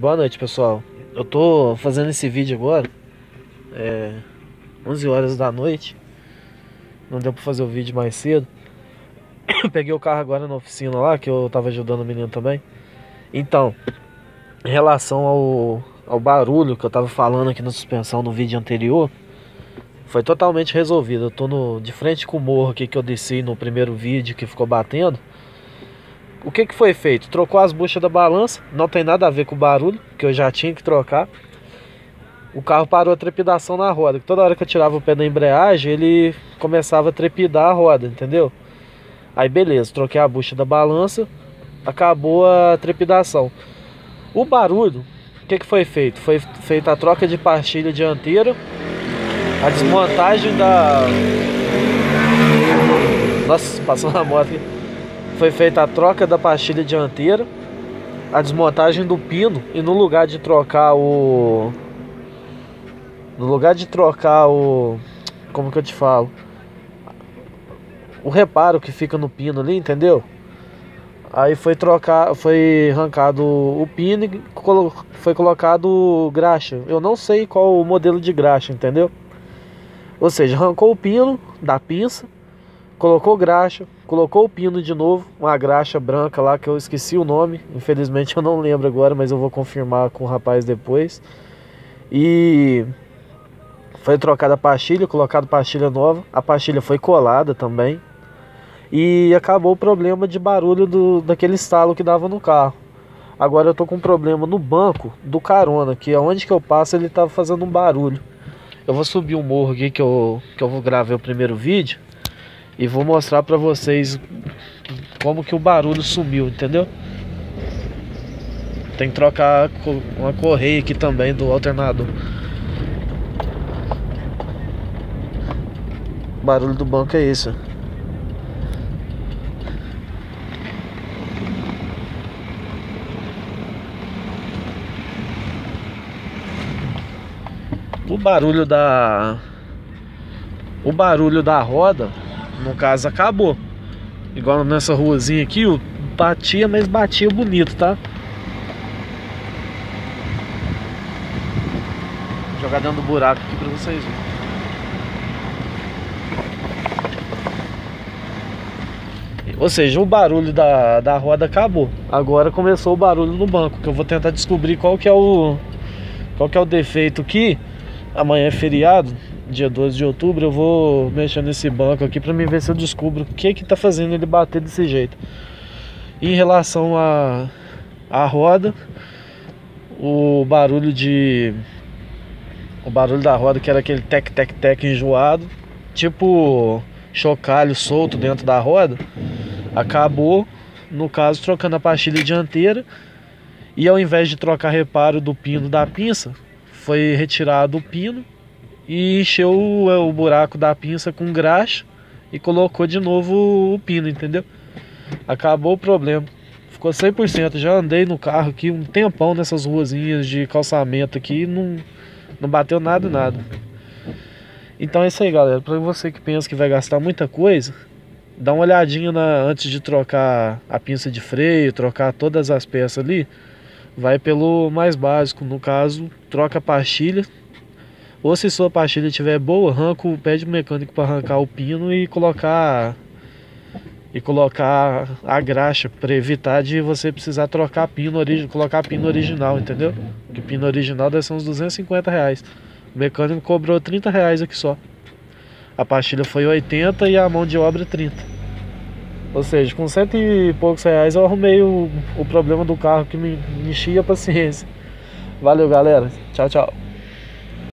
Boa noite, pessoal. Eu tô fazendo esse vídeo agora, 11 horas da noite. Não deu pra fazer o vídeo mais cedo. Eu peguei o carro agora na oficina lá, que eu tava ajudando o menino também. Então, em relação ao barulho que eu tava falando aqui na suspensão no vídeo anterior, foi totalmente resolvido. Eu tô de frente com o morro aqui que eu desci no primeiro vídeo que ficou batendo. O que foi feito? Trocou as buchas da balança. Não tem nada a ver com o barulho, que eu já tinha que trocar. O carro parou a trepidação na roda. Toda hora que eu tirava o pé da embreagem, ele começava a trepidar a roda, entendeu? Aí beleza, troquei a bucha da balança. Acabou a trepidação. O barulho, o que foi feito? Foi feita a troca de pastilha dianteira, a desmontagem da... Nossa, passou uma moto aqui. Foi feita a troca da pastilha dianteira, a desmontagem do pino, e no lugar de trocar o... Como que eu te falo? O reparo que fica no pino ali, entendeu? Aí foi arrancado o pino e foi colocado graxa. Eu não sei qual o modelo de graxa, entendeu? Ou seja, arrancou o pino da pinça, colocou graxa, colocou o pino de novo, uma graxa branca lá que eu esqueci o nome, infelizmente eu não lembro agora, mas eu vou confirmar com o rapaz depois. E foi trocada a pastilha, colocada pastilha nova, a pastilha foi colada também. E acabou o problema de barulho daquele estalo que dava no carro. Agora eu tô com um problema no banco do carona, que aonde que eu passo ele tava fazendo um barulho. Eu vou subir um morro aqui que eu vou gravar o primeiro vídeo e vou mostrar pra vocês como que o barulho sumiu, entendeu? Tem que trocar uma correia aqui também do alternador. O barulho do banco é esse. O barulho da roda, no caso, acabou. Igual nessa ruazinha aqui, batia, mas batia bonito, tá? Vou jogar dentro do buraco aqui pra vocês verem. Ou seja, o barulho da roda acabou. Agora começou o barulho no banco, que eu vou tentar descobrir qual que é o defeito aqui. Amanhã é feriado, dia 12 de outubro. Eu vou mexer nesse banco aqui pra mim ver se eu descubro o que tá fazendo ele bater desse jeito. E em relação à roda, o barulho da roda, que era aquele tec enjoado, tipo chocalho solto dentro da roda, acabou, no caso, trocando a pastilha dianteira. E ao invés de trocar reparo do pino da pinça, foi retirado o pino e encheu o buraco da pinça com graxa e colocou de novo o pino, entendeu? Acabou o problema. Ficou 100%. Já andei no carro aqui um tempão nessas ruazinhas de calçamento aqui e não bateu nada. Então é isso aí, galera. Pra você que pensa que vai gastar muita coisa, dá uma olhadinha antes de trocar a pinça de freio, trocar todas as peças ali. Vai pelo mais básico, no caso, troca a pastilha. Ou se sua pastilha estiver boa, pede o mecânico para arrancar o pino e colocar a graxa, para evitar de você precisar trocar colocar pino original, entendeu? Porque pino original deve ser uns R$250. O mecânico cobrou R$30 aqui só. A pastilha foi 80 e a mão de obra 30. Ou seja, com 100 e poucos reais eu arrumei o problema do carro que me enchia a paciência. Valeu, galera. Tchau, tchau.